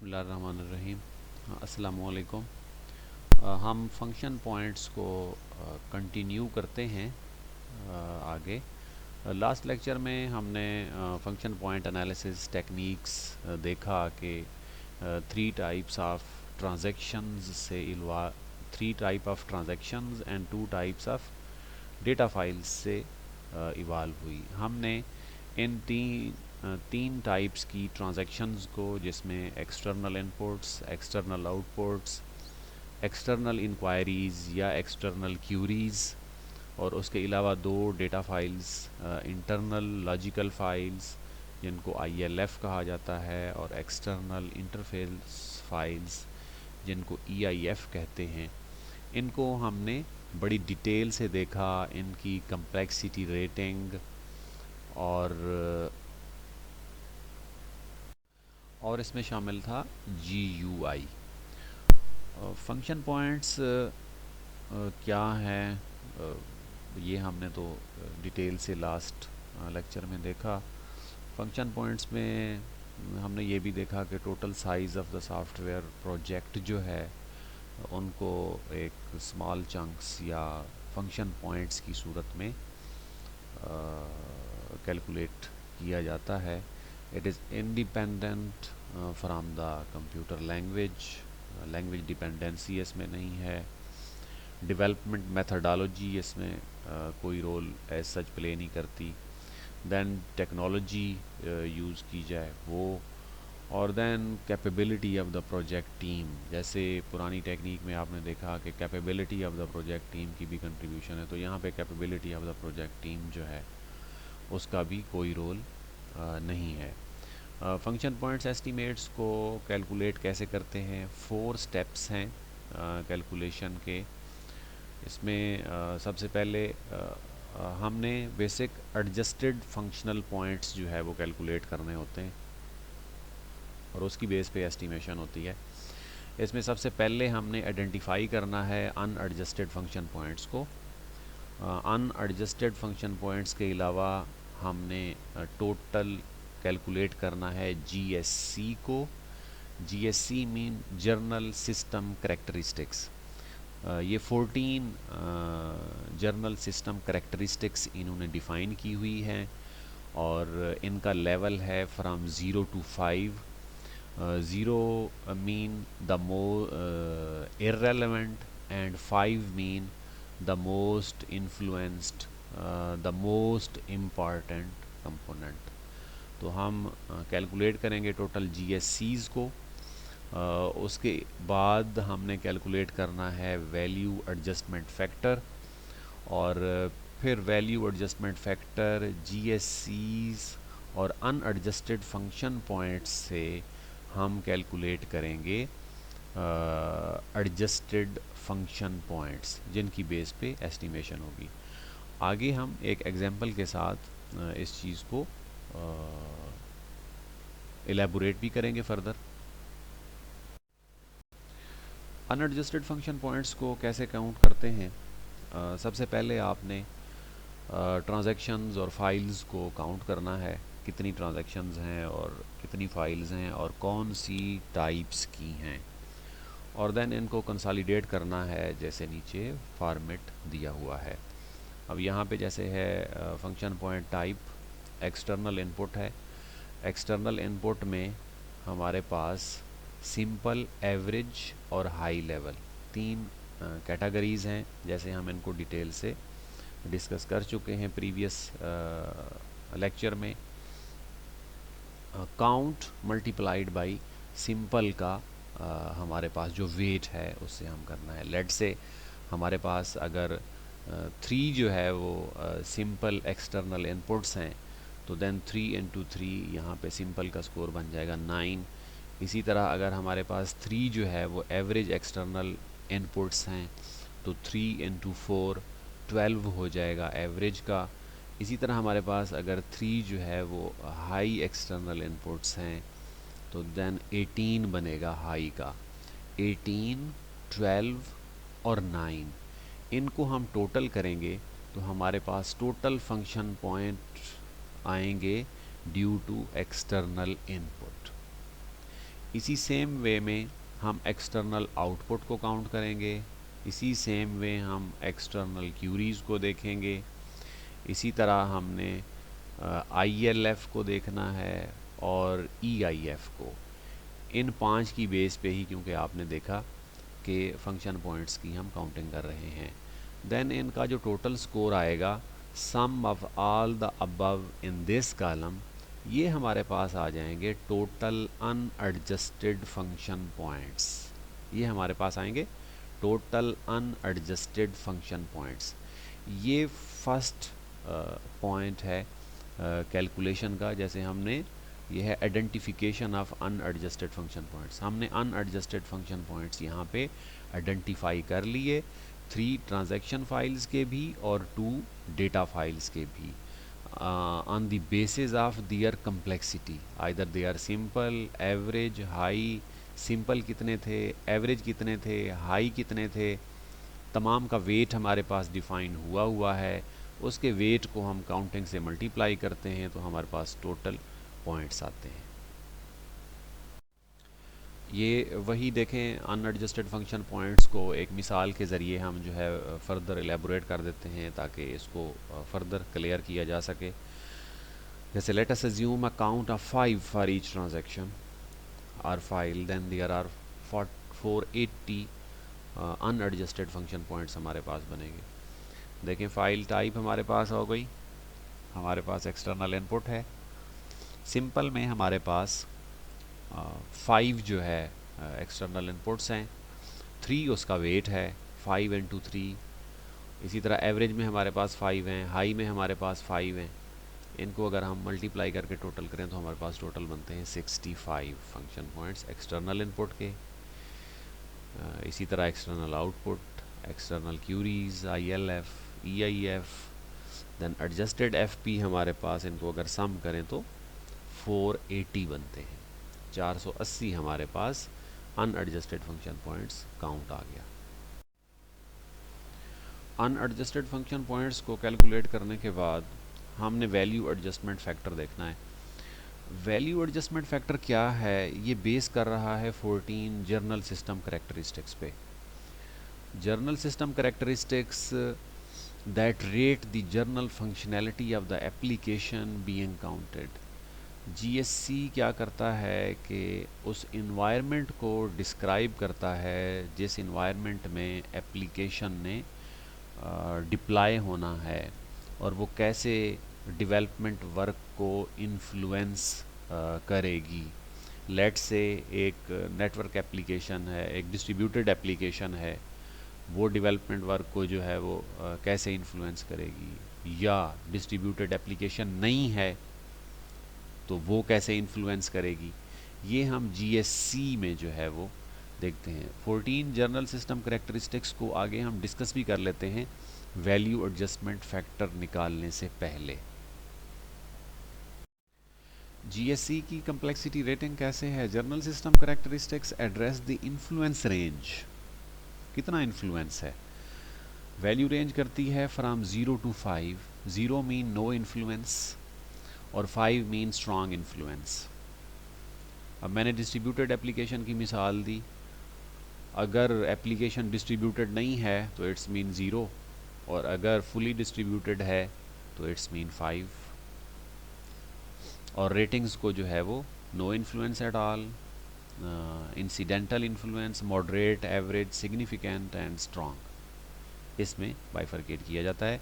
बिस्मिल्लाहिर्रहमानिर्रहीम। अस्सलामुअलैकुम। हम फंक्शन पॉइंट्स को कंटिन्यू करते हैं आगे। लास्ट लेक्चर में हमने फंक्शन पॉइंट एनालिसिस टेक्निक्स देखा कि थ्री टाइप्स ऑफ ट्रांजैक्शंस से three type of transactions and two types of data files से इवाल्व हुई। हमने इन तीन टाइप्स की ट्रांजैक्शंस को, जिसमें external inputs, external outputs, external enquiries या एक्सटर्नल क्यूरीज़, और उसके अलावा दो data files, internal logical files जिनको ILF कहा जाता है, और एक्सटर्नल इंटरफेस फाइल्स जिनको EIF कहते हैं। इनको हमने बड़ी डिटेल से देखा, इनकी कंप्लेक्सिटी रेटिंग और इसमें शामिल था GUI। फंक्शन पॉइंट्स क्या हैं, ये हमने तो डिटेल से लास्ट लेक्चर में देखा। फंक्शन पॉइंट्स में हमने ये भी देखा कि total size of the software project जो है उनको एक स्मॉल चंक्स या फंक्शन पॉइंट्स की सूरत में कैलकुलेट किया जाता है। It is independent from the computer language dependency इसमें नहीं है। डेवलपमेंट मेथडोलॉजी इसमें कोई रोल एज सच प्ले नहीं करती। देन टेक्नोलॉजी यूज़ की जाए वो, और then capability of the project team. जैसे पुरानी टेक्निक में आपने देखा कि capability of the project team की भी कंट्रीब्यूशन है, तो यहाँ पे capability of the project team जो है उसका भी कोई रोल नहीं है। फंक्शन पॉइंट्स एस्टीमेट्स को कैलकुलेट कैसे करते हैं, 4 स्टेप्स हैं कैलकुलेशन के। इसमें सबसे पहले हमने बेसिक एडजस्टेड फंक्शनल पॉइंट्स जो है वो कैलकुलेट करने होते हैं, और उसकी बेस पे एस्टीमेशन होती है। इसमें सबसे पहले हमने आइडेंटिफाई करना है अनएडजस्टेड फंक्शन पॉइंट्स को। अनएडजस्टेड फंक्शन पॉइंट्स के अलावा हमने टोटल कैलकुलेट करना है GSC को। GSC mean journal system characteristics. ये 14 जर्नल सिस्टम करेक्टरिस्टिक्स इन्होंने डिफ़ाइन की हुई हैं, और इनका लेवल है from 0 to 5। 0 mean the irrelevant and 5 mean the most influenced, the most important component. तो हम कैलकुलेट करेंगे टोटल GSCs को। उसके बाद हमने कैलकुलेट करना है वैल्यू एडजस्टमेंट फैक्टर, और फिर वैल्यू एडजस्टमेंट फैक्टर GSCs और अनएडजस्टेड फंक्शन पॉइंट्स से हम कैलकुलेट करेंगे एडजस्टेड फंक्शन पॉइंट्स, जिनकी बेस पे एस्टिमेशन होगी। आगे हम एक एग्जांपल के साथ इस चीज़ को एलेबोरेट भी करेंगे फर्दर। अनएडजस्टेड फंक्शन पॉइंट्स को कैसे काउंट करते हैं? सबसे पहले आपने ट्रांजैक्शंस और फाइल्स को काउंट करना है, कितनी ट्रांजैक्शंस हैं और कितनी फाइल्स हैं और कौन सी टाइप्स की हैं, और देन इनको कंसोलिडेट करना है जैसे नीचे फॉर्मेट दिया हुआ है। अब यहाँ पे जैसे है function point type external input है। एक्सटर्नल इनपुट में हमारे पास सिंपल, एवरेज और हाई लेवल, तीन कैटेगरीज़ हैं, जैसे हम इनको डिटेल से डिस्कस कर चुके हैं प्रीवियस लेक्चर में। काउंट मल्टीप्लाइड बाय सिंपल का हमारे पास जो वेट है उससे हम करना है। लेट से हमारे पास अगर 3 जो है वो सिंपल एक्सटर्नल इनपुट्स हैं, तो देन 3 into 3 यहाँ पे सिंपल का स्कोर बन जाएगा 9। इसी तरह अगर हमारे पास 3 जो है वो एवरेज एक्सटर्नल इनपुट्स हैं, तो 3 into 4 12 हो जाएगा एवरेज का। इसी तरह हमारे पास अगर 3 जो है वो हाई एक्सटर्नल इनपुट्स हैं, तो देन 18 बनेगा हाई का। 18, 12 और 9, इनको हम टोटल करेंगे तो हमारे पास टोटल फंक्शन पॉइंट आएंगे ड्यू टू एक्सटर्नल इनपुट। इसी सेम वे में हम एक्सटर्नल आउटपुट को काउंट करेंगे, इसी सेम वे हम एक्सटर्नल क्यूरीज़ को देखेंगे, इसी तरह हमने ILF को देखना है और EIF को। इन 5 की बेस पे ही, क्योंकि आपने देखा कि फंक्शन पॉइंट्स की हम काउंटिंग कर रहे हैं, देन इनका जो टोटल स्कोर आएगा, sum of all the above in this column, ये हमारे पास आ जाएंगे टोटल अनएडजस्टेड फंक्शन पॉइंट्स। ये हमारे पास आएंगे टोटल अनएडजस्टेड फंक्शन पॉइंट्स। ये फर्स्ट पॉइंट है कैलकुलेशन का। जैसे हमने, ये है identification of unadjusted function points. हमने अनएडजस्टेड फंक्शन पॉइंट्स यहाँ पे आइडेंटिफाई कर लिए, 3 ट्रांजैक्शन फाइल्स के भी और 2 डेटा फाइल्स के भी, on the basis of their complexity, either they are simple, average, high। Simple कितने थे, एवरेज कितने थे, हाई कितने थे, तमाम का वेट हमारे पास डिफाइन हुआ है। उसके वेट को हम काउंटिंग से मल्टीप्लाई करते हैं तो हमारे पास टोटल पॉइंट्स आते हैं। ये वही देखें, अनएडजस्टेड फंक्शन पॉइंट्स को एक मिसाल के ज़रिए हम जो है फर्दर एलेबोरेट कर देते हैं ताकि इसको फर्दर क्लियर किया जा सके। जैसे let us assume a count of 5 for each transaction और file, then there are 480 unadjusted function points हमारे पास बनेंगे। देखें, फाइल टाइप हमारे पास हो गई, हमारे पास एक्सटर्नल इनपुट है। सिंपल में हमारे पास 5 जो है एक्सटर्नल इनपुट्स हैं, 3 उसका वेट है, 5 इंटू 3। इसी तरह एवरेज में हमारे पास 5 हैं, हाई में हमारे पास 5 हैं। इनको अगर हम मल्टीप्लाई करके टोटल करें तो हमारे पास टोटल बनते हैं 65 फंक्शन पॉइंट्स एक्सटर्नल इनपुट के। इसी तरह external output, external queries, ILF, EIF, then adjusted FP हमारे पास, इनको अगर सम करें तो 480 बनते हैं। 480 हमारे पास अनएडजस्टेड फंक्शन पॉइंट्स काउंट आ गया। अनएडजस्टेड फंक्शन पॉइंट्स को कैलकुलेट करने के बाद हमने वैल्यू एडजस्टमेंट फैक्टर देखना है। वैल्यू एडजस्टमेंट फैक्टर क्या है, ये बेस कर रहा है 14 जर्नल सिस्टम करेक्टरिस्टिक्स पे। Journal system characteristics that rate the journal functionality of the application being counted. GSC क्या करता है कि उस इन्वायरमेंट को डिस्क्राइब करता है जिस इन्वायरमेंट में एप्लीकेशन ने डिप्लॉय होना है और वो कैसे डेवलपमेंट वर्क को इन्फ्लुएंस करेगी। लेट से एक नेटवर्क एप्लीकेशन है, एक डिस्ट्रीब्यूटेड एप्लीकेशन है, वो डेवलपमेंट वर्क को जो है वो कैसे इन्फ्लुएंस करेगी, या डिस्ट्रीब्यूटेड एप्लीकेशन नहीं है तो वो कैसे इन्फ्लुएंस करेगी। ये हम GSC में जो है वो देखते हैं। 14 जर्नल सिस्टम करेक्टरिस्टिक्स को आगे हम डिस्कस भी कर लेते हैं वैल्यू एडजस्टमेंट फैक्टर निकालने से पहले। GSC की कम्प्लेक्सिटी रेटिंग कैसे है? General system characteristics address the influence range. कितना इन्फ्लुएंस है? वैल्यू रेंज करती है from 0 to 5। 0 mean no influence और 5 मीन स्ट्रॉन्ग इन्फ्लुएंस। अब मैंने डिस्ट्रीब्यूटेड एप्लीकेशन की मिसाल दी। अगर एप्लीकेशन डिस्ट्रीब्यूटेड नहीं है तो इट्स मीन 0, और अगर फुली डिस्ट्रीब्यूटेड है तो इट्स मीन 5। और रेटिंग्स को जो है वो no influence at all, incidental influence, moderate, average, significant and strong, इसमें बाइफरकेट किया जाता है।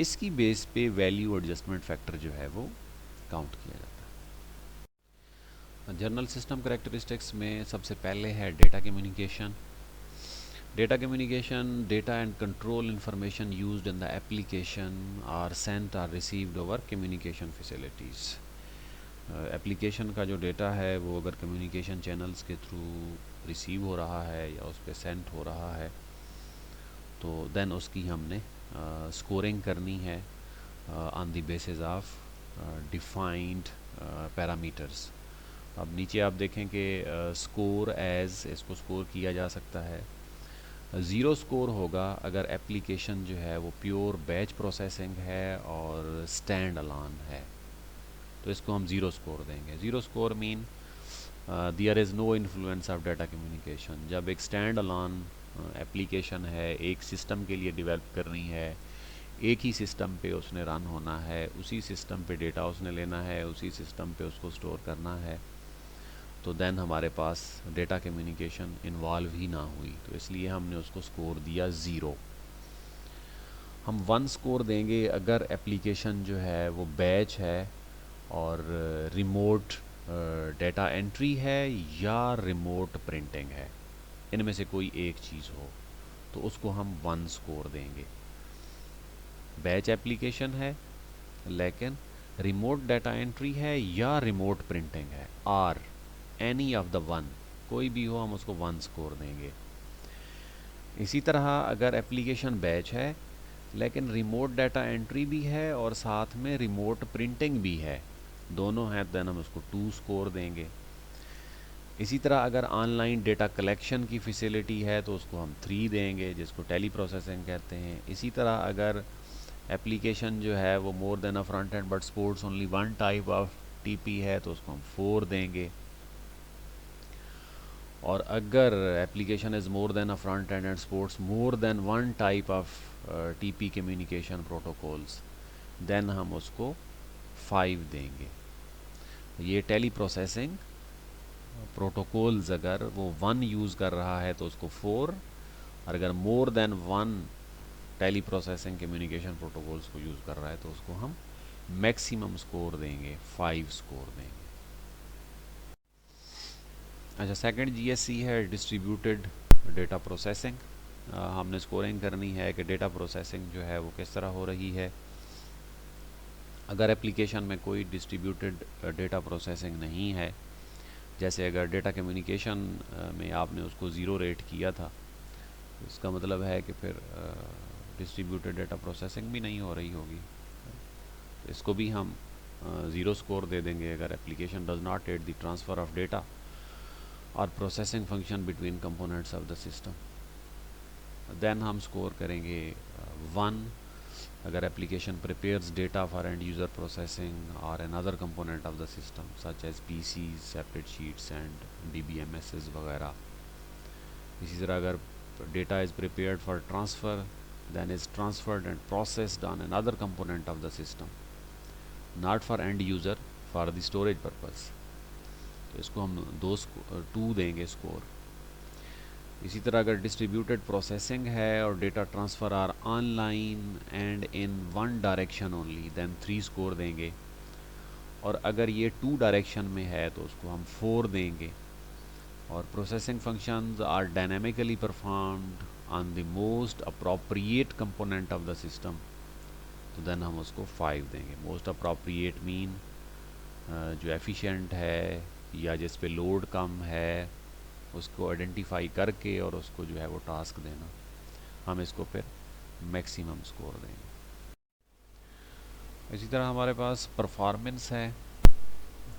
इसकी बेस पे वैल्यू एडजस्टमेंट फैक्टर जो है वो काउंट किया जाता है। जर्नल सिस्टम करेक्टरिस्टिक्स में सबसे पहले है data communication. Data communication, data and control information used in the application are sent or received over communication facilities. Application का जो डेटा है वो अगर कम्युनिकेशन चैनल्स के थ्रू रिसीव हो रहा है या उस पर सेंट हो रहा है तो देन उसकी हमने स्कोरिंग करनी है on the basis of defined parameters. अब नीचे आप देखें कि स्कोर एज, इसको स्कोर किया जा सकता है। 0 स्कोर होगा अगर एप्लीकेशन जो है वो प्योर बैच प्रोसेसिंग है और स्टैंड अलोन है, तो इसको हम 0 स्कोर देंगे। 0 score mean there is no influence of data communication. जब एक स्टैंड अलोन एप्लीकेशन है, एक सिस्टम के लिए डेवलप करनी है, एक ही सिस्टम पे उसने रन होना है, उसी सिस्टम पे डेटा उसने लेना है, उसी सिस्टम पे उसको स्टोर करना है, तो देन हमारे पास डेटा कम्युनिकेशन इन्वॉल्व ही ना हुई, तो इसलिए हमने उसको स्कोर दिया 0। हम 1 स्कोर देंगे अगर एप्लीकेशन जो है वो बैच है और रिमोट डेटा एंट्री है या रिमोट प्रिंटिंग है, इनमें से कोई एक चीज़ हो तो उसको हम 1 स्कोर देंगे। बैच एप्लीकेशन है लेकिन रिमोट डाटा एंट्री है या रिमोट प्रिंटिंग है, are any of the one, कोई भी हो हम उसको 1 स्कोर देंगे। इसी तरह अगर एप्लीकेशन बैच है लेकिन रिमोट डाटा एंट्री भी है और साथ में रिमोट प्रिंटिंग भी है, दोनों हैं, देन हम उसको 2 स्कोर देंगे। इसी तरह अगर ऑनलाइन डेटा कलेक्शन की फैसिलिटी है तो उसको हम 3 देंगे, जिसको टेली प्रोसेसिंग कहते हैं। इसी तरह अगर एप्लीकेशन जो है वो more than a front end but supports only one type of TP है तो उसको हम 4 देंगे। और अगर application is more than a front end supports more than one type of TP communication protocols, then हम उसको 5 देंगे। ये टेली प्रोसेसिंग प्रोटोकॉल्स अगर वो 1 यूज़ कर रहा है तो उसको 4, और अगर more than 1 tele processing communication protocols को यूज़ कर रहा है तो उसको हम मैक्सिमम स्कोर देंगे, 5 स्कोर देंगे। अच्छा, सेकंड जीएससी है डिस्ट्रीब्यूटेड डेटा प्रोसेसिंग। हमने स्कोरिंग करनी है कि डेटा प्रोसेसिंग जो है वो किस तरह हो रही है। अगर एप्लीकेशन में कोई डिस्ट्रीब्यूटेड डेटा प्रोसेसिंग नहीं है, जैसे अगर डेटा कम्युनिकेशन में आपने उसको 0 रेट किया था, इसका मतलब है कि फिर डिस्ट्रीब्यूटेड डेटा प्रोसेसिंग भी नहीं हो रही होगी, तो इसको भी हम 0 स्कोर दे देंगे अगर application does not aid the transfer of data और processing function between components of the system. Then हम स्कोर करेंगे 1 अगर application prepares data for end user processing और another component of the system such as PCs, separate sheets and DBMSs वगैरह। इसी तरह अगर data is prepared for transfer then is transferred and processed on another component of the system, not for end user, for the storage purpose, तो इसको हम 2 देंगे score. इसी तरह अगर डिस्ट्रीब्यूटेड प्रोसेसिंग है और data transfer are online and in 1 direction only, then 3 score देंगे। और अगर ये 2 डायरेक्शन में है तो उसको हम 4 देंगे। और processing functions are dynamically performed on the most appropriate component of the system, तो देन हम उसको 5 देंगे। मोस्ट अप्रोप्रिएट मीन जो एफिशिएंट है या जिस पे लोड कम है उसको आइडेंटिफाई करके और उसको जो है वो टास्क देना, हम इसको फिर मैक्सिमम स्कोर देंगे। इसी तरह हमारे पास परफॉर्मेंस है,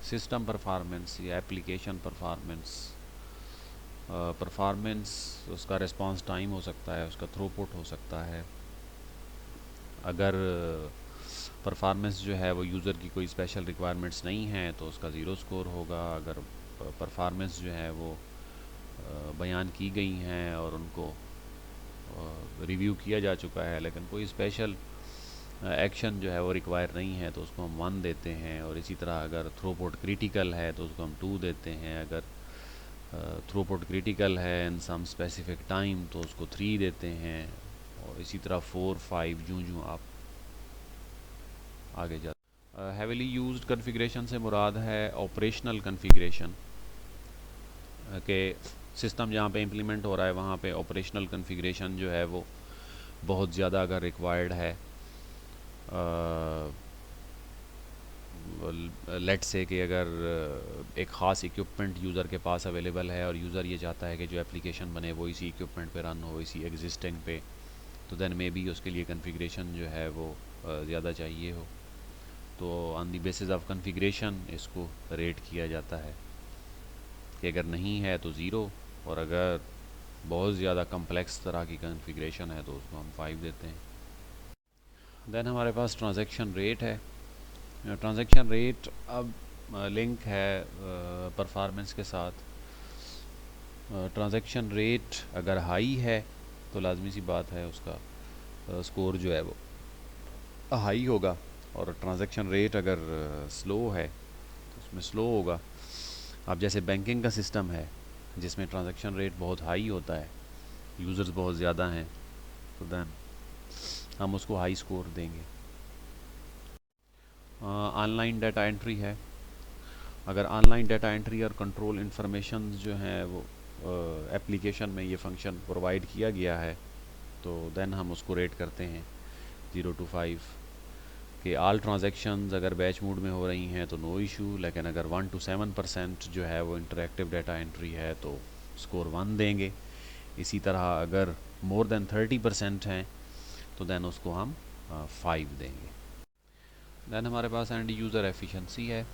सिस्टम परफॉर्मेंस या एप्लीकेशन परफॉर्मेंस। परफॉर्मेंस उसका रिस्पांस टाइम हो सकता है, उसका थ्रूपुट हो सकता है। अगर परफॉर्मेंस जो है वो यूज़र की कोई स्पेशल रिक्वायरमेंट्स नहीं है तो उसका 0 स्कोर होगा। अगर परफॉर्मेंस जो है वो बयान की गई हैं और उनको रिव्यू किया जा चुका है लेकिन कोई स्पेशल एक्शन जो है वो रिक्वायर नहीं है तो उसको हम 1 देते हैं। और इसी तरह अगर थ्रूपुट क्रिटिकल है तो उसको हम 2 देते हैं। अगर थ्रूपुट क्रिटिकल है इन सम स्पेसिफिक टाइम तो उसको 3 देते हैं। और इसी तरह 4, 5 जूँ आप आगे जाते। हैविली यूज्ड कॉन्फ़िगरेशन से मुराद है ऑपरेशनल कॉन्फ़िगरेशन के सिस्टम जहाँ पे इम्प्लीमेंट हो रहा है वहाँ पे ऑपरेशनल कॉन्फ़िगरेशन जो है वो बहुत ज़्यादा अगर रिक्वायर्ड है। लेट से कि अगर एक ख़ास इक्विपमेंट यूज़र के पास अवेलेबल है और यूज़र ये चाहता है कि जो एप्लीकेशन बने वो इसी इक्विपमेंट पे रन हो, इसी एग्जिस्टिंग पे, तो देन मे बी उसके लिए कॉन्फ़िगरेशन जो है वो ज़्यादा चाहिए हो, तो on the basis of configuration इसको रेट किया जाता है कि अगर नहीं है तो 0 और अगर बहुत ज़्यादा कम्प्लेक्स तरह की कॉन्फ़िगरेशन है तो उसको हम 5 देते हैं। देन हमारे पास ट्रांजैक्शन रेट है। ट्रांजैक्शन रेट अब लिंक है परफॉर्मेंस के साथ। ट्रांजैक्शन रेट अगर हाई है तो लाजमी सी बात है उसका स्कोर जो है वो हाई होगा, और ट्रांजैक्शन रेट अगर स्लो है तो उसमें स्लो होगा। अब जैसे बैंकिंग का सिस्टम है जिसमें ट्रांजैक्शन रेट बहुत हाई होता है, यूज़र्स बहुत ज़्यादा हैं, तो देन हम उसको हाई स्कोर देंगे। ऑनलाइन डाटा एंट्री है, अगर ऑनलाइन डाटा एंट्री और कंट्रोल इंफॉर्मेशन जो हैं वो एप्लीकेशन में ये फंक्शन प्रोवाइड किया गया है तो देन हम उसको रेट करते हैं 0 to 5 कि ऑल ट्रांजैक्शंस अगर बैच मोड में हो रही हैं तो नो इशू, लेकिन अगर 1 to 7% जो है वो इंटरेक्टिव डाटा एंट्री है तो स्कोर 1 देंगे। इसी तरह अगर मोर देन 30% हैं तो देन उसको हम 5 देंगे। देन हमारे पास एंड यूज़र एफिशिएंसी है।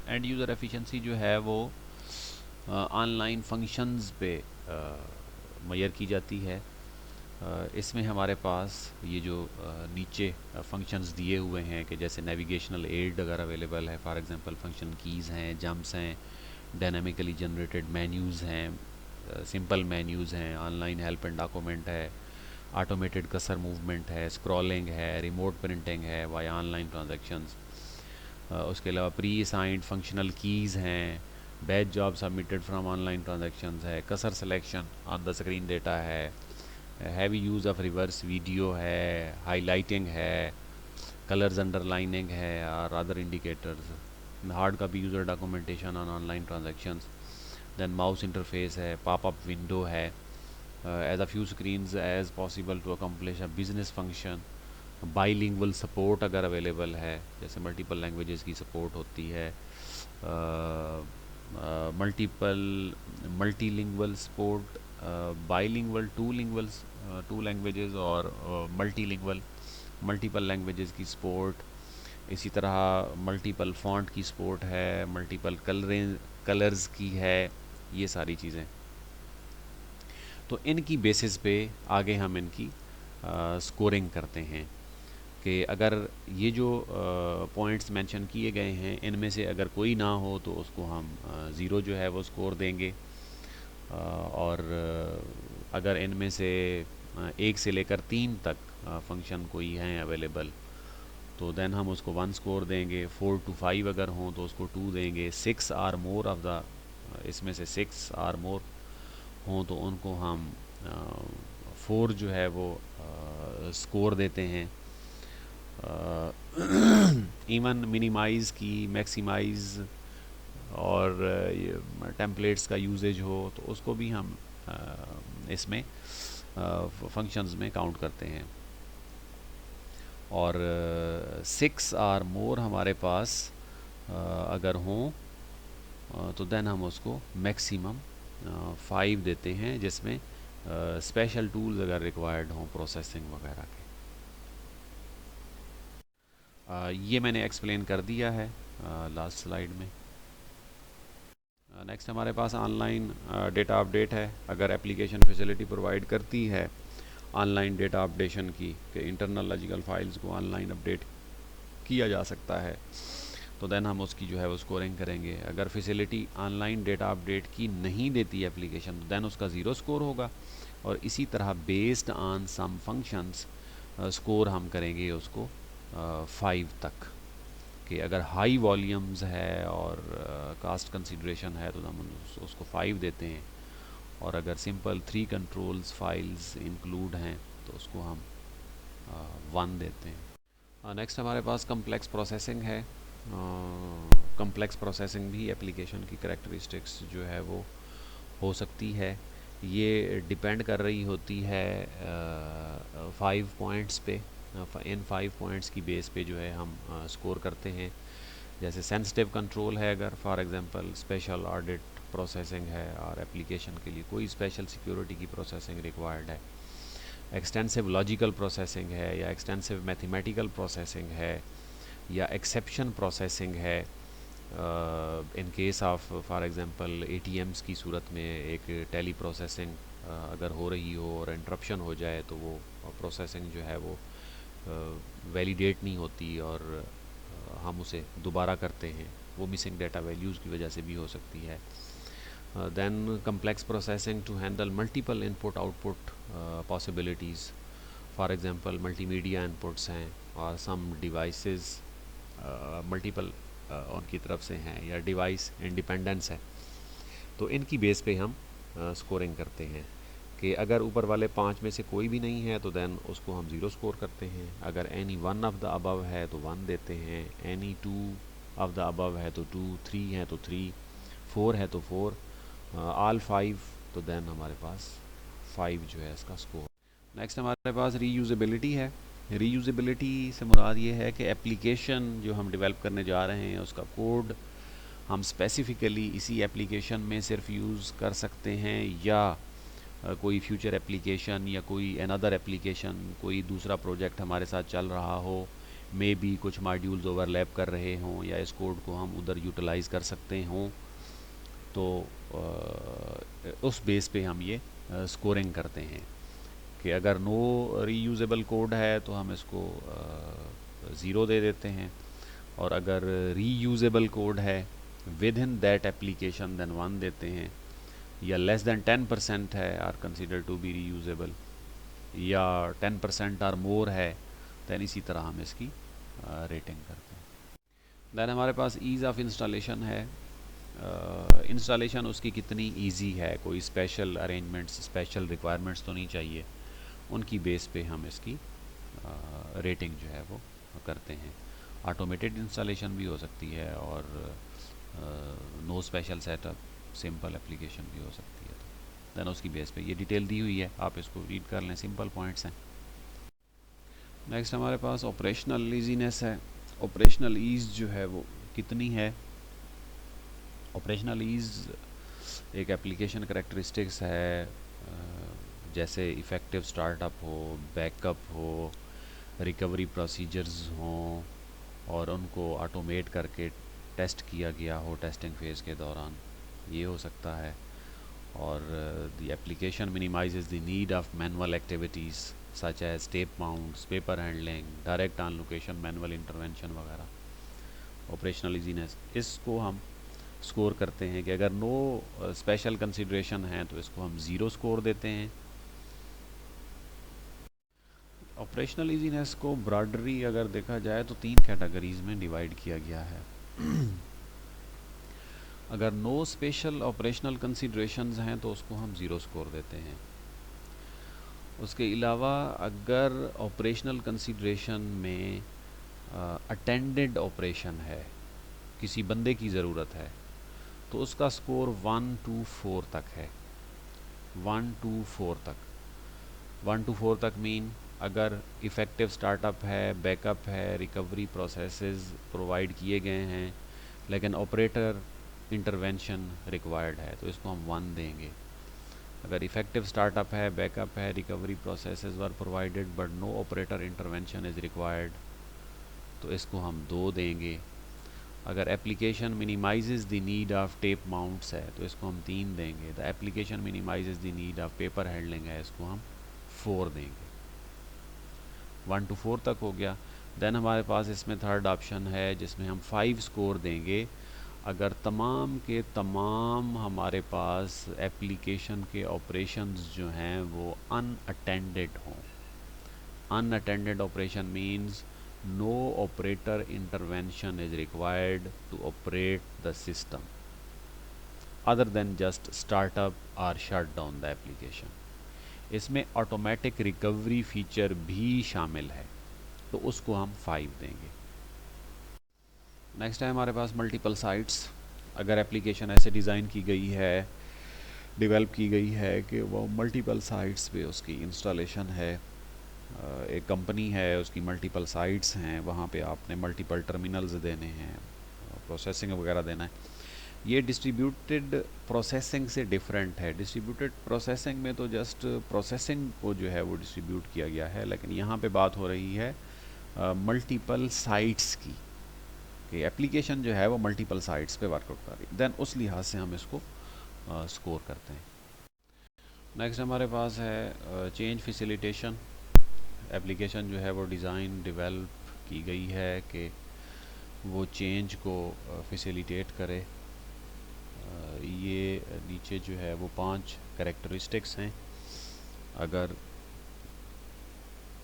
एंड यूज़र एफिशिएंसी जो है वो ऑनलाइन फंक्शंस पे मेजर की जाती है। इसमें हमारे पास ये जो नीचे फंक्शंस दिए हुए हैं कि जैसे नेविगेशनल एड अगर अवेलेबल है, फॉर एग्जांपल फंक्शन कीज़ हैं, जंप्स हैं, डायनामिकली जनरेटेड मेन्यूज़ हैं, सिंपल मेन्यूज़ हैं, ऑनलाइन हेल्प एंड डॉक्यूमेंट है, ऑटोमेटेड कर्सर मूवमेंट है, स्क्रॉलिंग है, रिमोट प्रिंटिंग है वाया ऑनलाइन ट्रांजैक्शंस। उसके अलावा प्री असाइंड फंक्शनल कीज़ हैं, batch job submitted from online transactions है, cursor selection on the screen data है, heavy use of reverse video है, हाईलाइटिंग है, कलर्स अंडरलाइनिंग है और other indicators, hard copy user documentation on online transactions. Then mouse interface है, popup window है, as a few screens as possible to accomplish a business function. Bilingual support अगर available है, जैसे multiple languages की support होती है, multilingual support, bilingual two languages और multilingual multiple languages की सपोर्ट। इसी तरह मल्टीपल फ़ॉन्ट की सपोर्ट है, मल्टीपल कलर्स की है, ये सारी चीज़ें। तो इनकी बेसिस पे आगे हम इनकी स्कोरिंग करते हैं कि अगर ये जो पॉइंट्स मेंशन किए गए हैं इनमें से अगर कोई ना हो तो उसको हम 0 जो है वो स्कोर देंगे, और अगर इनमें से 1 से लेकर 3 तक फंक्शन कोई हैं अवेलेबल तो देन हम उसको 1 स्कोर देंगे। 4 to 5 अगर हों तो उसको 2 देंगे। 6 आर मोर ऑफ द इसमें से 6 आर मोर हों तो उनको हम 4 जो है वो स्कोर देते हैं। इवन मिनिमाइज़ की, मैक्सिमाइज़ और टेम्पलेट्स का यूजेज हो तो उसको भी हम इसमें फंक्शंस में काउंट करते हैं। और 6 आर मोर हमारे पास अगर हों तो देन हम उसको मैक्सिमम 5 देते हैं, जिसमें स्पेशल टूल्स अगर रिक्वायर्ड हों प्रोसेसिंग वगैरह के। ये मैंने एक्सप्लेन कर दिया है लास्ट स्लाइड में। नेक्स्ट हमारे पास ऑनलाइन डेटा अपडेट है। अगर एप्लीकेशन फैसिलिटी प्रोवाइड करती है ऑनलाइन डेटा अपडेशन की कि इंटरनल लॉजिकल फाइल्स को ऑनलाइन अपडेट किया जा सकता है तो देन हम उसकी जो है वो स्कोरिंग करेंगे। अगर फैसिलिटी ऑनलाइन डेटा अपडेट की नहीं देती एप्लीकेशन तो देन उसका 0 स्कोर होगा। और इसी तरह based on some functions score हम करेंगे उसको 5 तक, कि अगर हाई वॉल्यूम्स है और कास्ट कंसिड्रेशन है तो हम उसको 5 देते हैं, और अगर सिंपल 3 कंट्रोल्स फाइल्स इंक्लूड हैं तो उसको हम 1 देते हैं। नेक्स्ट हमारे पास कम्प्लेक्स प्रोसेसिंग है। कम्प्लेक्स प्रोसेसिंग भी एप्लीकेशन की करैक्टरिस्टिक्स जो है वो हो सकती है। ये डिपेंड कर रही होती है 5 पॉइंट्स पे। इन 5 पॉइंट्स की बेस पे जो है हम स्कोर करते हैं। जैसे सेंसिटिव कंट्रोल है, अगर for example special audit processing है और एप्लीकेशन के लिए कोई स्पेशल सिक्योरिटी की प्रोसेसिंग रिक्वायर्ड है, एक्सटेंसिव लॉजिकल प्रोसेसिंग है या एक्सटेंसिव मैथमेटिकल प्रोसेसिंग है या एक्सेप्शन प्रोसेसिंग है, in case of for example ATMs की सूरत में एक टेली प्रोसेसिंग अगर हो रही हो और इंटरप्शन हो जाए तो वो प्रोसेसिंग जो है वो वैलिडेट नहीं होती और हम उसे दोबारा करते हैं वो मिसिंग डेटा वैल्यूज़ की वजह से भी हो सकती है। Then complex processing to handle multiple input output possibilities. For example, multimedia inputs हैं और some devices multiple उनकी तरफ से हैं या डिवाइस इंडिपेंडेंस है, तो इनकी बेस पे हम स्कोरिंग करते हैं कि अगर ऊपर वाले 5 में से कोई भी नहीं है तो देन उसको हम 0 स्कोर करते हैं। अगर any one of the above है तो 1 देते हैं, any two of the above है तो 2, 3 है तो 3, 4 है तो 4, ऑल 5 तो देन हमारे पास 5 जो है इसका स्कोर। नेक्स्ट हमारे पास रीयूजेबिलिटी है। रीयूजेबिलिटी से मुराद ये है कि एप्लीकेशन जो हम डेवलप करने जा रहे हैं उसका कोड हम स्पेसिफ़िकली इसी एप्लीकेशन में सिर्फ यूज़ कर सकते हैं, या कोई फ्यूचर एप्लीकेशन या कोई अनदर एप्लीकेशन, कोई दूसरा प्रोजेक्ट हमारे साथ चल रहा हो, मे बी कुछ मॉड्यूल्स ओवरलैप कर रहे हों या इस कोड को हम उधर यूटिलाइज़ कर सकते हों, तो उस बेस पे हम ये स्कोरिंग करते हैं कि अगर नो रीयूजेबल कोड है तो हम इसको 0 दे देते हैं, और अगर रीयूजेबल कोड है within that application then 1 देते हैं, या लेस दैन 10% है are consider to be reusable, या 10% आर मोर है, दैन इसी तरह हम इसकी रेटिंग करते हैं। दैन हमारे पास ईज़ ऑफ इंस्टॉलेशन है। इंस्टॉलेशन उसकी कितनी इजी है, कोई स्पेशल अरेंजमेंट्स, स्पेशल रिक्वायरमेंट्स तो नहीं चाहिए, उनकी बेस पे हम इसकी रेटिंग जो है वो करते हैं। ऑटोमेटेड इंस्टॉलेशन भी हो सकती है और no special setup, simple application भी हो सकती है। तो देन उसकी बेस पे ये डिटेल दी हुई है, आप इसको रीड कर लें, सिंपल पॉइंट्स हैं। नेक्स्ट हमारे पास ऑपरेशनल ईजीनेस है। ऑपरेशनल ईज़ जो है वो कितनी है। ऑपरेशनल ईज़ एक एप्लीकेशन करेक्टरिस्टिक्स है, जैसे इफ़ेक्टिव स्टार्टअप हो, बैकअप हो, रिकवरी प्रोसीजर्स हों और उनको ऑटोमेट करके टेस्ट किया गया हो टेस्टिंग फेज़ के दौरान, ये हो सकता है। और the application minimizes the need of manual activities such as tape mounts, paper handling, direct on location manual intervention वगैरह। ऑपरेशनल ईजीनेस इसको हम स्कोर करते हैं कि अगर नो स्पेशल कंसिडरेशन है तो इसको हम 0 स्कोर देते हैं। ऑपरेशनल ईजीनेस को ब्रॉडरी अगर देखा जाए तो 3 कैटेगरीज में डिवाइड किया गया है। अगर नो स्पेशल ऑपरेशनल कंसिडरेशंस हैं तो उसको हम 0 स्कोर देते हैं। उसके अलावा अगर ऑपरेशनल कंसिडरेशन में अटेंडेड ऑपरेशन है, किसी बंदे की ज़रूरत है, तो उसका स्कोर 1 to 4 तक है। 1 to 4 तक, 1 to 4 तक मीन अगर इफ़ेक्टिव स्टार्टअप है, बैकअप है, रिकवरी प्रोसेसेस प्रोवाइड किए गए हैं, लेकिन ऑपरेटर इंटरवेंशन रिक्वायर्ड है, तो इसको हम 1 देंगे। अगर इफ़ेक्टिव स्टार्टअप है, बैकअप है, recovery processes were provided but no operator intervention is required, तो इसको हम 2 देंगे। अगर application minimizes the need of tape mounts है तो इसको हम 3 देंगे। The application minimizes the need of paper handling है, इसको हम 4 देंगे। 1 to 4 तक हो गया। देन हमारे पास इसमें थर्ड ऑप्शन है जिसमें हम 5 स्कोर देंगे अगर तमाम के तमाम हमारे पास एप्लीकेशन के ऑपरेशंस जो हैं वो अनअटेंडेड हों। Unattended operation means no operator intervention is required to operate the system other than just start up or shut down the application। इसमें ऑटोमेटिक रिकवरी फीचर भी शामिल है, तो उसको हम 5 देंगे। नेक्स्ट है हमारे पास मल्टीपल साइट्स। अगर एप्लीकेशन ऐसे डिज़ाइन की गई है, डेवलप की गई है कि वो मल्टीपल साइट्स पे उसकी इंस्टॉलेशन है, एक कंपनी है उसकी मल्टीपल साइट्स हैं, वहाँ पे आपने मल्टीपल टर्मिनल्स देने हैं, प्रोसेसिंग वगैरह देना है, ये डिस्ट्रीब्यूटेड प्रोसेसिंग से डिफरेंट है। डिस्ट्रीब्यूटेड प्रोसेसिंग में तो जस्ट प्रोसेसिंग को जो है वो डिस्ट्रीब्यूट किया गया है, लेकिन यहाँ पे बात हो रही है मल्टीपल साइट्स की, कि एप्लीकेशन जो है वो मल्टीपल साइट्स पे वर्कआउट कर रही है, देन उस लिहाज से हम इसको स्कोर करते हैं। नेक्स्ट हमारे पास है चेंज फैसिलिटेशन। एप्लीकेशन जो है वो डिज़ाइन डेवलप की गई है कि वो चेंज को फैसिलिटेट करे। ये नीचे जो है वो 5 कैरेक्टरिस्टिक्स हैं। अगर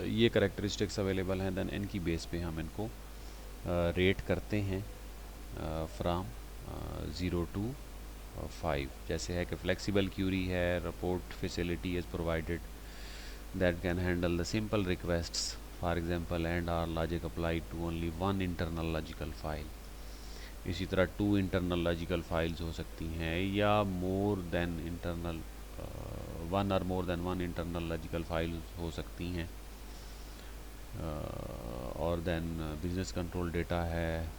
ये कैरेक्टरिस्टिक्स अवेलेबल हैं देन इनकी बेस पे हम इनको रेट करते हैं फ्राम 0 to 5। जैसे है कि फ्लेक्सिबल क्यूरी है, report facility is provided that can handle the simple requests for example and are logic apply to only one internal logical file. इसी तरह 2 इंटरनल लॉजिकल फाइल्स हो सकती हैं या मोर देन इंटरनल 1 और मोर देन 1 इंटरनल लॉजिकल फाइल हो सकती हैं। और देन बिजनेस कंट्रोल डेटा है।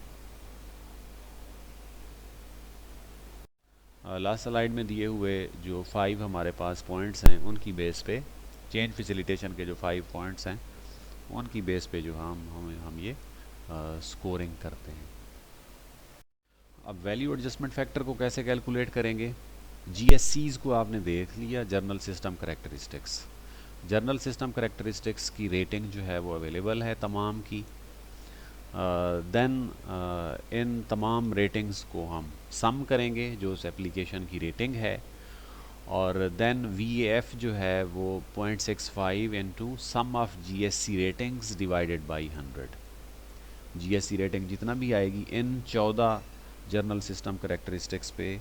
लास्ट स्लाइड में दिए हुए जो 5 हमारे पास पॉइंट्स हैं उनकी बेस पे चेंज फैसिलिटेशन के जो 5 पॉइंट्स हैं उनकी बेस पे जो हम ये स्कोरिंग करते हैं। अब वैल्यू एडजस्टमेंट फैक्टर को कैसे कैलकुलेट करेंगे? जीएससीज को आपने देख लिया, journal system characteristics. Journal system characteristics की रेटिंग जो है वो अवेलेबल है तमाम की। देन इन तमाम रेटिंग्स को हम सम करेंगे जो उस एप्लीकेशन की रेटिंग है, और देन VAF जो है वो 0.65 into sum of GSC ratings divided by 100। GSC rating जितना भी आएगी इन 14 जर्नल सिस्टम करेक्टरिस्टिक्स पे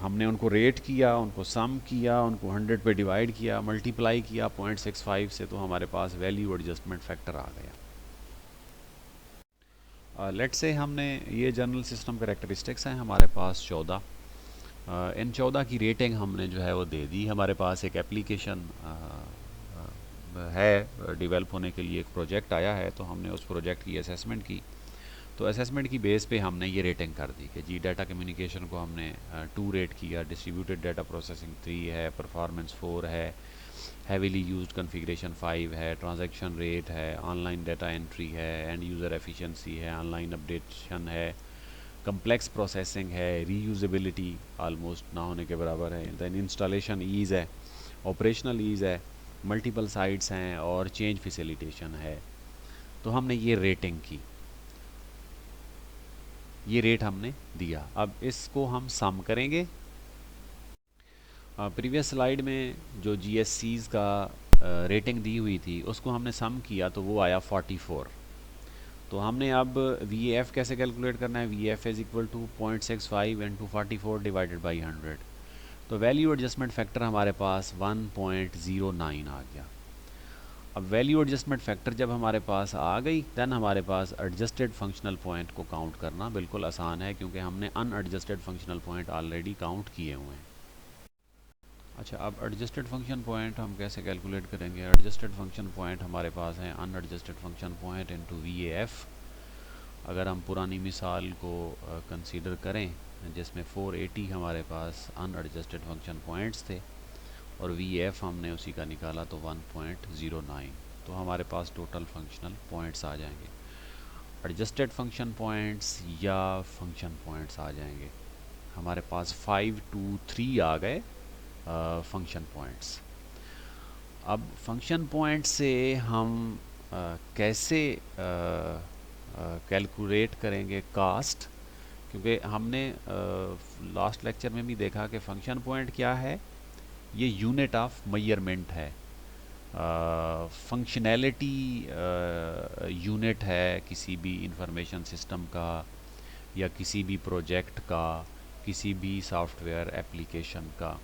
हमने उनको रेट किया, उनको सम किया, उनको 100 पे डिवाइड किया, मल्टीप्लाई किया 0.65 से, तो हमारे पास वैल्यू एडजस्टमेंट फैक्टर आ गया। लेट से हमने ये जर्नल सिस्टम करेक्टरिस्टिक्स हैं हमारे पास 14। इन 14 की रेटिंग हमने जो है वो दे दी। हमारे पास एक एप्लीकेशन है, डेवलप होने के लिए एक प्रोजेक्ट आया है, तो हमने उस प्रोजेक्ट की असेसमेंट की। तो असेसमेंट की बेस पे हमने ये रेटिंग कर दी कि जी डाटा कम्युनिकेशन को हमने 2 रेट किया, डिस्ट्रीब्यूटेड डाटा प्रोसेसिंग 3 है, परफॉर्मेंस 4 है, हैवीली यूज्ड कॉन्फ़िगरेशन 5 है, ट्रांजैक्शन रेट है, ऑनलाइन डाटा एंट्री है, एंड यूज़र एफिशिएंसी है, ऑनलाइन अपडेशन है, कम्प्लेक्स प्रोसेसिंग है, रीयूजेबिलिटी ऑलमोस्ट ना होने के बराबर है, दैन इंस्टॉलेशन ईज़ है, ऑपरेशनल ईज़ है, मल्टीपल साइट्स हैं और चेंज फैसिलिटेशन है। तो हमने ये रेटिंग की, ये रेट हमने दिया। अब इसको हम सम करेंगे। प्रीवियस स्लाइड में जो GSCs का रेटिंग दी हुई थी उसको हमने सम किया तो वो आया 44। तो हमने अब VAF कैसे कैलकुलेट करना है? VAF is equal to 0.65 into 44 divided by 100। तो वैल्यू एडजस्टमेंट फैक्टर हमारे पास 1.09 आ गया। अब वैल्यू एडजस्टमेंट फैक्टर जब हमारे पास आ गई दैन हमारे पास एडजस्टेड फंक्शनल पॉइंट को काउंट करना बिल्कुल आसान है, क्योंकि हमने unadjusted functional point already count किए हुए हैं। अच्छा, अब एडजस्टेड फंक्शन पॉइंट हम कैसे कैलकुलेट करेंगे? एडजस्टेड फंक्शन पॉइंट हमारे पास है unadjusted function point into VAF। अगर हम पुरानी मिसाल को कंसीडर करें जिसमें 480 हमारे पास अनएडजस्टेड फंक्शन पॉइंट्स थे और VAF हमने उसी का निकाला तो 1.09, तो हमारे पास टोटल फंक्शनल पॉइंट्स आ जाएंगे। एडजस्टेड फंक्शन पॉइंट्स या फंक्शन पॉइंट्स आ जाएंगे हमारे पास 523 आ गए फंक्शन पॉइंट्स। अब फंक्शन पॉइंट से हम कैसे कैलकुलेट करेंगे कास्ट? क्योंकि हमने लास्ट लेक्चर में भी देखा कि फंक्शन पॉइंट क्या है, ये यूनिट ऑफ मेजरमेंट है, फंक्शनैलिटी यूनिट है किसी भी इंफॉर्मेशन सिस्टम का या किसी भी प्रोजेक्ट का, किसी भी सॉफ्टवेयर एप्लीकेशन का।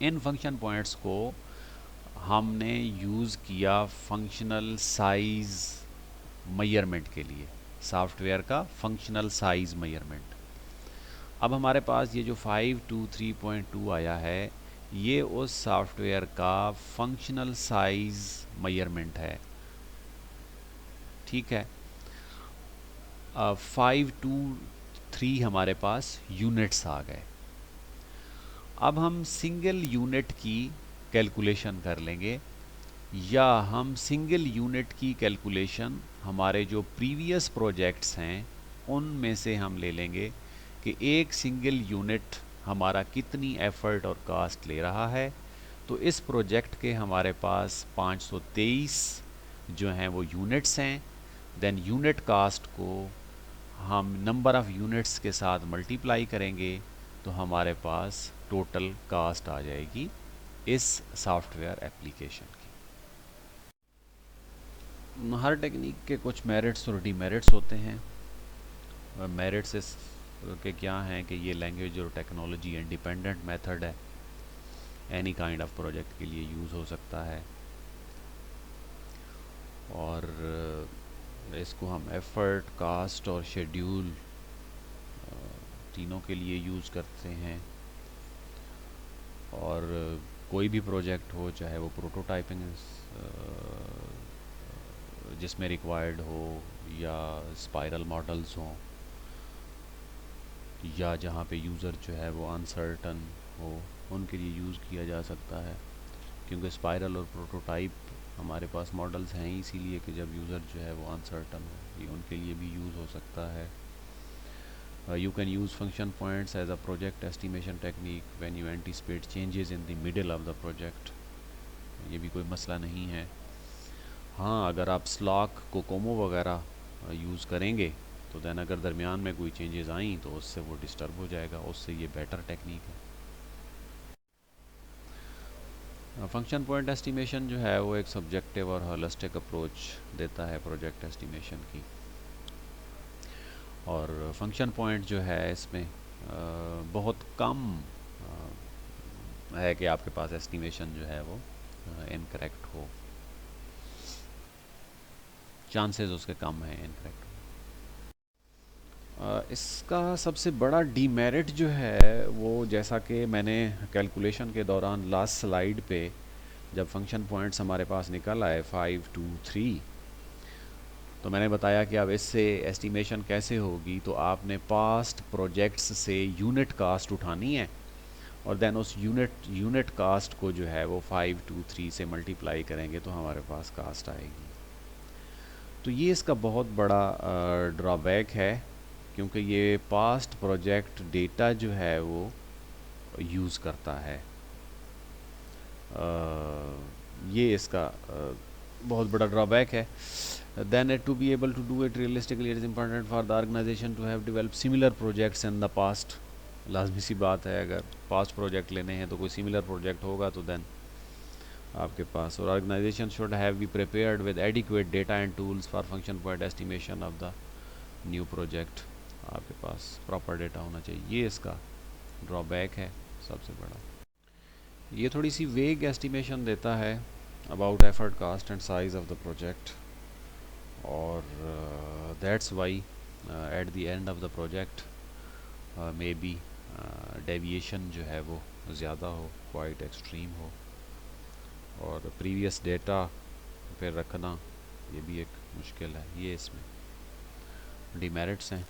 इन फंक्शन पॉइंट्स को हमने यूज़ किया फंक्शनल साइज़ मेजरमेंट के लिए, सॉफ्टवेयर का फंक्शनल साइज़ मेजरमेंट। अब हमारे पास ये जो 523.2 आया है ये उस सॉफ्टवेयर का फंक्शनल साइज़ मेजरमेंट है, ठीक है। 523 हमारे पास यूनिट्स आ गए। अब हम सिंगल यूनिट की कैलकुलेशन कर लेंगे, या हम सिंगल यूनिट की कैलकुलेशन हमारे जो प्रीवियस प्रोजेक्ट्स हैं उनमें से हम ले लेंगे कि एक सिंगल यूनिट हमारा कितनी एफ़र्ट और कास्ट ले रहा है। तो इस प्रोजेक्ट के हमारे पास 523 जो हैं वो यूनिट्स हैं, देन यूनिट कास्ट को हम नंबर ऑफ़ यूनिट्स के साथ मल्टीप्लाई करेंगे तो हमारे पास टोटल कास्ट आ जाएगी इस सॉफ्टवेयर एप्लीकेशन की। हर टेक्निक के कुछ मेरिट्स और डीमेरिट्स होते हैं। मेरिट्स इस के क्या हैं कि ये लैंग्वेज और टेक्नोलॉजी इंडिपेंडेंट मेथड है, एनी काइंड ऑफ प्रोजेक्ट के लिए यूज़ हो सकता है, और इसको हम एफर्ट, कास्ट और शेड्यूल तीनों के लिए यूज़ करते हैं। और कोई भी प्रोजेक्ट हो, चाहे वो प्रोटोटाइपिंग जिसमें रिक्वायर्ड हो, या स्पाइरल मॉडल्स हों, या जहाँ पे यूज़र जो है वो अनसर्टन हो, उनके लिए यूज़ किया जा सकता है। क्योंकि स्पाइरल और प्रोटोटाइप हमारे पास मॉडल्स हैं ही इसीलिए कि जब यूज़र जो है वो अनसर्टन हो, ये उनके लिए भी यूज़ हो सकता है। You can use function points as a project estimation technique when you anticipate changes in the middle of the project. ये भी कोई मसला नहीं है। हाँ, अगर आप स्लॉक, कोकोमो वगैरह यूज़ करेंगे तो देन अगर दरमियान में कोई चेंजेस आई तो उससे वो डिस्टर्ब हो जाएगा, उससे ये बेटर टेक्निक है। फंक्शन पॉइंट एस्टिमेशन जो है वो एक सब्जेक्टिव और होलिस्टिक अप्रोच देता है प्रोजेक्ट एस्टिमेशन की। और फंक्शन पॉइंट जो है इसमें बहुत कम है कि आपके पास एस्टिमेशन जो है वो इनकरेक्ट हो, चांसेस उसके कम हैं इनकरेक्ट। इसका सबसे बड़ा डीमेरिट जो है वो, जैसा कि मैंने कैलकुलेशन के दौरान लास्ट स्लाइड पे जब फंक्शन पॉइंट्स हमारे पास निकल आए 5, 2, 3, तो मैंने बताया कि अब इससे एस्टिमेशन कैसे होगी। तो आपने पास्ट प्रोजेक्ट्स से यूनिट कास्ट उठानी है और देन उस यूनिट कास्ट को जो है वो 5, 2, 3 से मल्टीप्लाई करेंगे तो हमारे पास कास्ट आएगी। तो ये इसका बहुत बड़ा ड्रॉबैक है, क्योंकि ये पास्ट प्रोजेक्ट डेटा जो है वो यूज़ करता है। ये इसका बहुत बड़ा ड्रॉबैक है। Then to be able to do it realistically, it is important for the organization to have developed similar projects in the past. लाजमी सी बात है, अगर पास्ट प्रोजेक्ट लेने हैं तो कोई सिमिलर प्रोजेक्ट होगा तो देन आपके पास, और organization should have be prepared with adequate data and tools for function point estimation of the new project. आपके पास प्रॉपर डेटा होना चाहिए, ये इसका ड्रॉबैक है सबसे बड़ा। ये थोड़ी सी वेग एस्टिमेशन देता है about effort, cost and size of the project, और that's why at the end of the project may be deviation जो है वो ज़्यादा हो, क्वाइट एक्सट्रीम हो, और प्रीवियस डेटा फिर रखना ये भी एक मुश्किल है। ये इसमें डीमेरिट्स हैं।